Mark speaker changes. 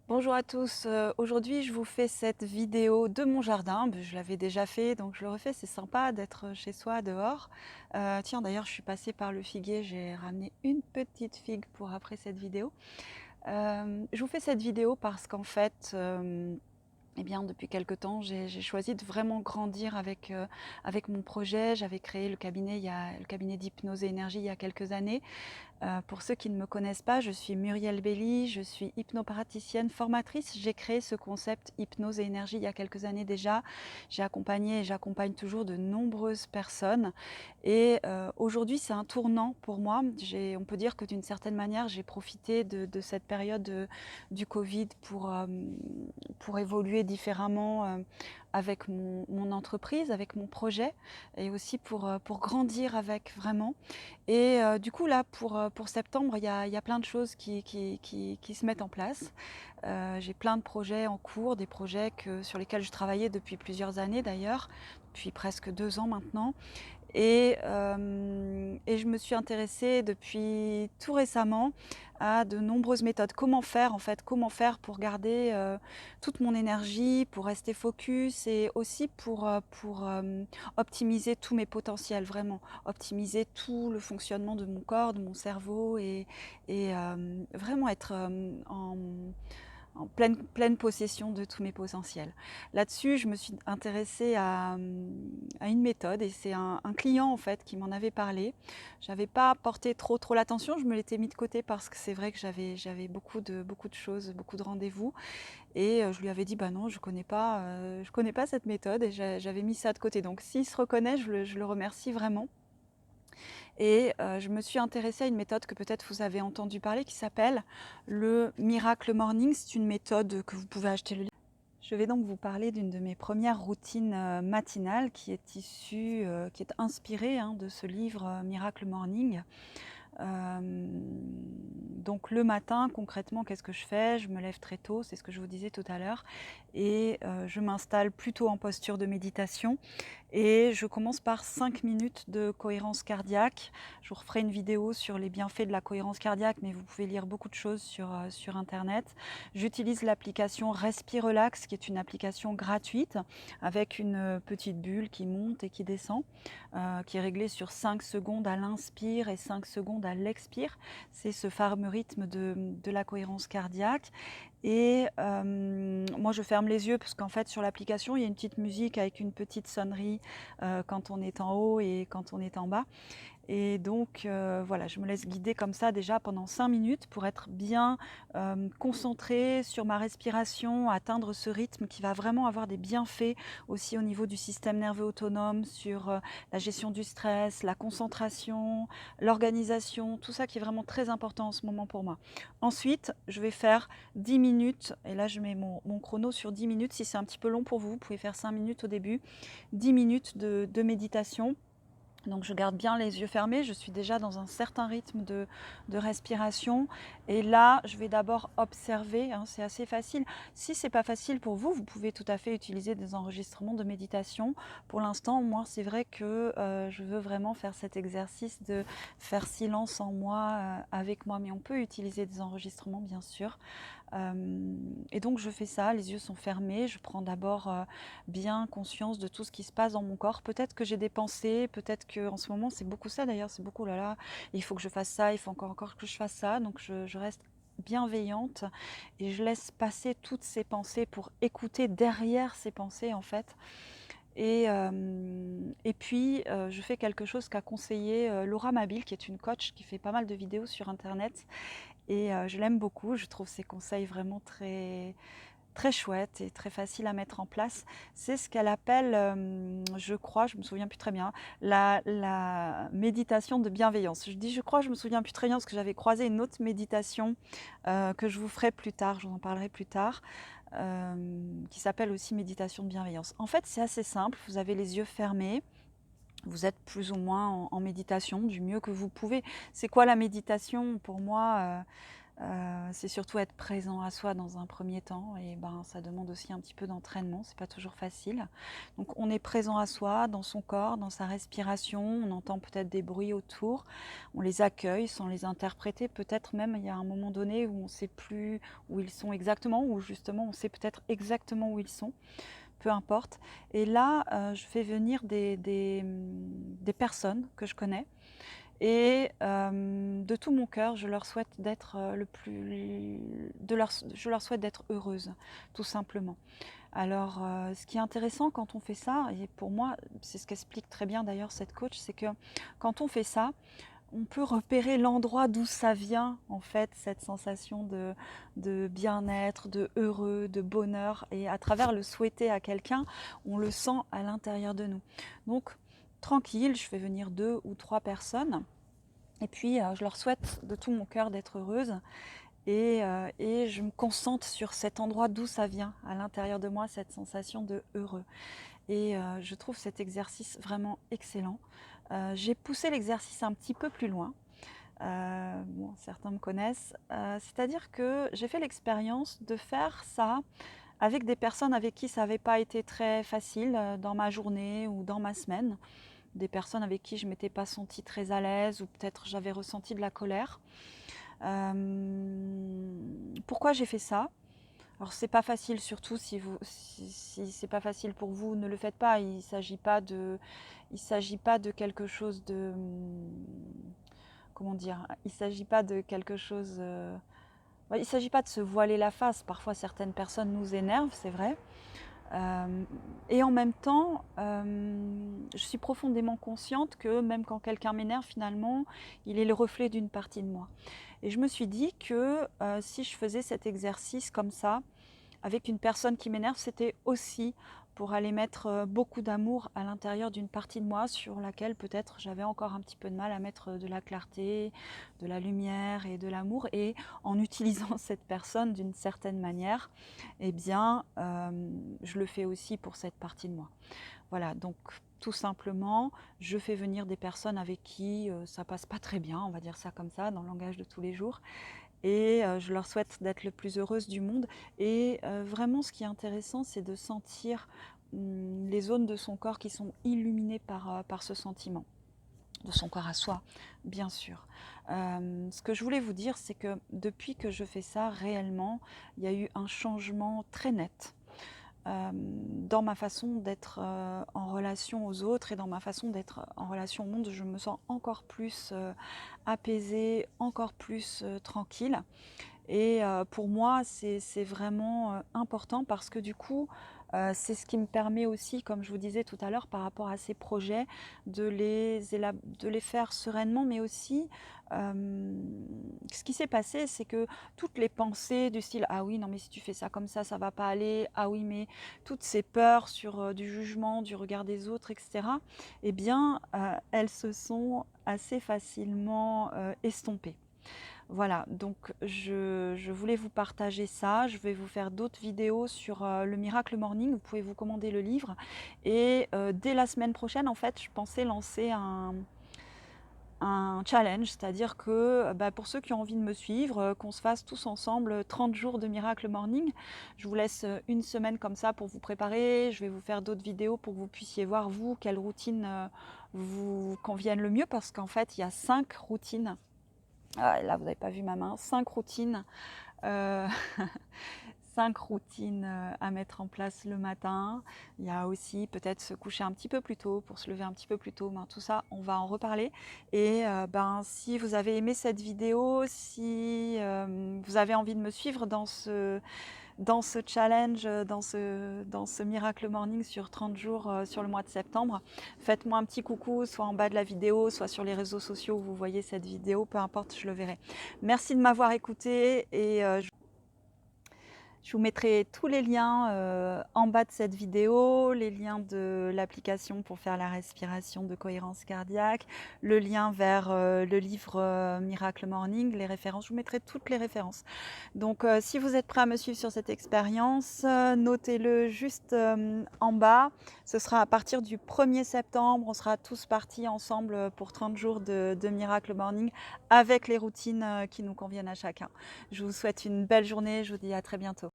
Speaker 1: Bonjour à tous, aujourd'hui je vous fais cette vidéo de mon jardin. Je l'avais déjà fait donc je le refais, c'est sympa d'être chez soi dehors. Tiens d'ailleurs je suis passée par le figuier, j'ai ramené une petite figue pour après cette vidéo. Je vous fais cette vidéo parce qu'en fait, eh bien, depuis quelque temps, j'ai choisi de vraiment grandir avec mon projet. J'avais créé le cabinet d'hypnose et énergie il y a quelques années. Pour ceux qui ne me connaissent pas, je suis Muriel Belli, je suis hypnopraticienne formatrice. J'ai créé ce concept hypnose et énergie il y a quelques années déjà. J'ai accompagné et j'accompagne toujours de nombreuses personnes. Et aujourd'hui, c'est un tournant pour moi. On peut dire que d'une certaine manière, j'ai profité de cette période du Covid pour évoluer différemment avec mon entreprise, avec mon projet et aussi pour grandir avec vraiment. Et du coup là pour septembre, il y a plein de choses qui se mettent en place. J'ai plein de projets en cours, des projets sur lesquels je travaillais depuis plusieurs années d'ailleurs, depuis presque 2 ans maintenant. Et je me suis intéressée depuis tout récemment à de nombreuses méthodes. Comment faire en fait? Comment faire pour garder, toute mon énergie, pour rester focus et aussi pour optimiser tous mes potentiels, vraiment. Optimiser tout le fonctionnement de mon corps, de mon cerveau et vraiment être, en pleine possession de tous mes potentiels. Là-dessus, je me suis intéressée à une méthode et c'est un client en fait qui m'en avait parlé. J'avais pas porté trop l'attention, je me l'étais mis de côté parce que c'est vrai que j'avais beaucoup de choses, beaucoup de rendez-vous et je lui avais dit: «Bah non, je connais pas cette méthode» et j'avais mis ça de côté. Donc s'il se reconnaît, je le remercie vraiment. Et je me suis intéressée à une méthode que peut-être vous avez entendu parler qui s'appelle le Miracle Morning. C'est une méthode que vous pouvez acheter le livre. Je vais donc vous parler d'une de mes premières routines matinales qui est qui est inspirée de ce livre Miracle Morning. Donc le matin, concrètement, qu'est-ce que je fais? Je me lève très tôt, c'est ce que je vous disais tout à l'heure, et je m'installe plutôt en posture de méditation et je commence par 5 minutes de cohérence cardiaque. Je vous referai une vidéo sur les bienfaits de la cohérence cardiaque, mais vous pouvez lire beaucoup de choses sur internet. J'utilise l'application Respire Relax, qui est une application gratuite avec une petite bulle qui monte et qui descend, qui est réglée sur 5 secondes à l'inspire et 5 secondes à l'expire. C'est ce fameux rythme de la cohérence cardiaque. Et moi je ferme les yeux parce qu'en fait sur l'application il y a une petite musique avec une petite sonnerie quand on est en haut et quand on est en bas. Et donc voilà, je me laisse guider comme ça déjà pendant 5 minutes pour être bien concentrée sur ma respiration, atteindre ce rythme qui va vraiment avoir des bienfaits aussi au niveau du système nerveux autonome, sur la gestion du stress, la concentration, l'organisation, tout ça qui est vraiment très important en ce moment pour moi. Ensuite, je vais faire 10 minutes, et là je mets mon chrono sur 10 minutes. Si c'est un petit peu long pour vous, vous pouvez faire 5 minutes au début, 10 minutes de méditation. Donc je garde bien les yeux fermés, je suis déjà dans un certain rythme de respiration. Et là, je vais d'abord observer, c'est assez facile. Si c'est pas facile pour vous, vous pouvez tout à fait utiliser des enregistrements de méditation. Pour l'instant, moi, c'est vrai que je veux vraiment faire cet exercice de faire silence en moi, avec moi. Mais on peut utiliser des enregistrements, bien sûr. Et donc je fais ça, les yeux sont fermés, je prends d'abord bien conscience de tout ce qui se passe dans mon corps. Peut-être que j'ai des pensées, peut-être qu'en ce moment c'est beaucoup ça d'ailleurs, c'est beaucoup: «Oh là là, il faut que je fasse ça, il faut encore que je fasse ça». Donc je reste bienveillante et je laisse passer toutes ces pensées pour écouter derrière ces pensées en fait. Et puis je fais quelque chose qu'a conseillé Laura Mabille, qui est une coach qui fait pas mal de vidéos sur internet, et je l'aime beaucoup. Je trouve ses conseils vraiment très chouettes et très faciles à mettre en place. C'est ce qu'elle appelle, je crois, je me souviens plus très bien, la méditation de bienveillance. Je dis je crois, je me souviens plus très bien parce que j'avais croisé une autre méditation que je vous ferai plus tard, je vous en parlerai plus tard, qui s'appelle aussi méditation de bienveillance. En fait, c'est assez simple, vous avez les yeux fermés, vous êtes plus ou moins en méditation du mieux que vous pouvez. C'est quoi la méditation? Pour moi, C'est surtout être présent à soi dans un premier temps et ben, ça demande aussi un petit peu d'entraînement, c'est pas toujours facile. Donc on est présent à soi, dans son corps, dans sa respiration, on entend peut-être des bruits autour, on les accueille sans les interpréter. Peut-être même il y a un moment donné où on ne sait plus où ils sont exactement, ou justement on sait peut-être exactement où ils sont, peu importe. Et là, je fais venir des personnes que je connais et de tout mon cœur, je leur souhaite d'être je leur souhaite d'être heureuses, tout simplement. Alors, ce qui est intéressant quand on fait ça, et pour moi, c'est ce qu'explique très bien d'ailleurs cette coach, c'est que quand on fait ça, on peut repérer l'endroit d'où ça vient, en fait, cette sensation de bien-être, de heureux, de bonheur. Et à travers le souhaiter à quelqu'un, on le sent à l'intérieur de nous. Donc, tranquille, je fais venir 2 ou 3 personnes. Et puis, je leur souhaite de tout mon cœur d'être heureuses. Et je me concentre sur cet endroit d'où ça vient, à l'intérieur de moi, cette sensation de heureux. Et je trouve cet exercice vraiment excellent. J'ai poussé l'exercice un petit peu plus loin. Bon, certains me connaissent. C'est-à-dire que j'ai fait l'expérience de faire ça avec des personnes avec qui ça n'avait pas été très facile dans ma journée ou dans ma semaine. Des personnes avec qui je ne m'étais pas sentie très à l'aise ou peut-être j'avais ressenti de la colère. Pourquoi j'ai fait ça? Alors c'est pas facile, surtout si c'est pas facile pour vous, ne le faites pas. Il s'agit pas de quelque chose de, comment dire, il s'agit pas de quelque chose, il s'agit pas de se voiler la face. Parfois certaines personnes nous énervent, c'est vrai. Et en même temps, je suis profondément consciente que même quand quelqu'un m'énerve, finalement, il est le reflet d'une partie de moi. Et je me suis dit que si je faisais cet exercice comme ça, avec une personne qui m'énerve, c'était aussi pour aller mettre beaucoup d'amour à l'intérieur d'une partie de moi sur laquelle peut-être j'avais encore un petit peu de mal à mettre de la clarté, de la lumière et de l'amour. Et en utilisant cette personne d'une certaine manière, eh bien, je le fais aussi pour cette partie de moi. Voilà, donc tout simplement, je fais venir des personnes avec qui ça passe pas très bien, on va dire ça comme ça, dans le langage de tous les jours. Et je leur souhaite d'être le plus heureuse du monde. Et vraiment, ce qui est intéressant, c'est de sentir les zones de son corps qui sont illuminées par ce sentiment, de son corps à soi, bien sûr. Ce que je voulais vous dire, c'est que depuis que je fais ça, réellement, il y a eu un changement très net dans ma façon d'être en relation aux autres et dans ma façon d'être en relation au monde. Je me sens encore plus apaisée, encore plus tranquille. Et pour moi, c'est vraiment important parce que du coup, c'est ce qui me permet aussi, comme je vous disais tout à l'heure, par rapport à ces projets, de les faire sereinement, mais aussi, ce qui s'est passé, c'est que toutes les pensées du style: «Ah oui, non mais si tu fais ça comme ça va pas aller. Ah oui, mais» toutes ces peurs sur, du jugement, du regard des autres et cetera, eh bien, elles se sont assez facilement, estompées. Voilà, donc je voulais vous partager ça. Je vais vous faire d'autres vidéos sur le Miracle Morning. Vous pouvez vous commander le livre. Et dès la semaine prochaine, en fait, je pensais lancer un challenge, c'est-à-dire que bah, pour ceux qui ont envie de me suivre, qu'on se fasse tous ensemble 30 jours de Miracle Morning. Je vous laisse une semaine comme ça pour vous préparer. Je vais vous faire d'autres vidéos pour que vous puissiez voir, vous, quelle routine vous convienne le mieux, parce qu'en fait, il y a 5 routines. Ah, là, vous n'avez pas vu ma main. 5 routines. Euh, 5 routines à mettre en place le matin. Il y a aussi peut-être se coucher un petit peu plus tôt pour se lever un petit peu plus tôt. Ben, tout ça, on va en reparler. Et ben, si vous avez aimé cette vidéo, si vous avez envie de me suivre dans ce challenge, dans ce Miracle Morning sur 30 jours sur le mois de septembre, faites-moi un petit coucou, soit en bas de la vidéo, soit sur les réseaux sociaux où vous voyez cette vidéo, peu importe, je le verrai. Merci de m'avoir écouté et Je vous mettrai tous les liens en bas de cette vidéo, les liens de l'application pour faire la respiration de cohérence cardiaque, le lien vers le livre Miracle Morning, les références. Je vous mettrai toutes les références. Donc si vous êtes prêt à me suivre sur cette expérience, notez-le juste en bas. Ce sera à partir du 1er septembre. On sera tous partis ensemble pour 30 jours de Miracle Morning avec les routines qui nous conviennent à chacun. Je vous souhaite une belle journée. Je vous dis à très bientôt.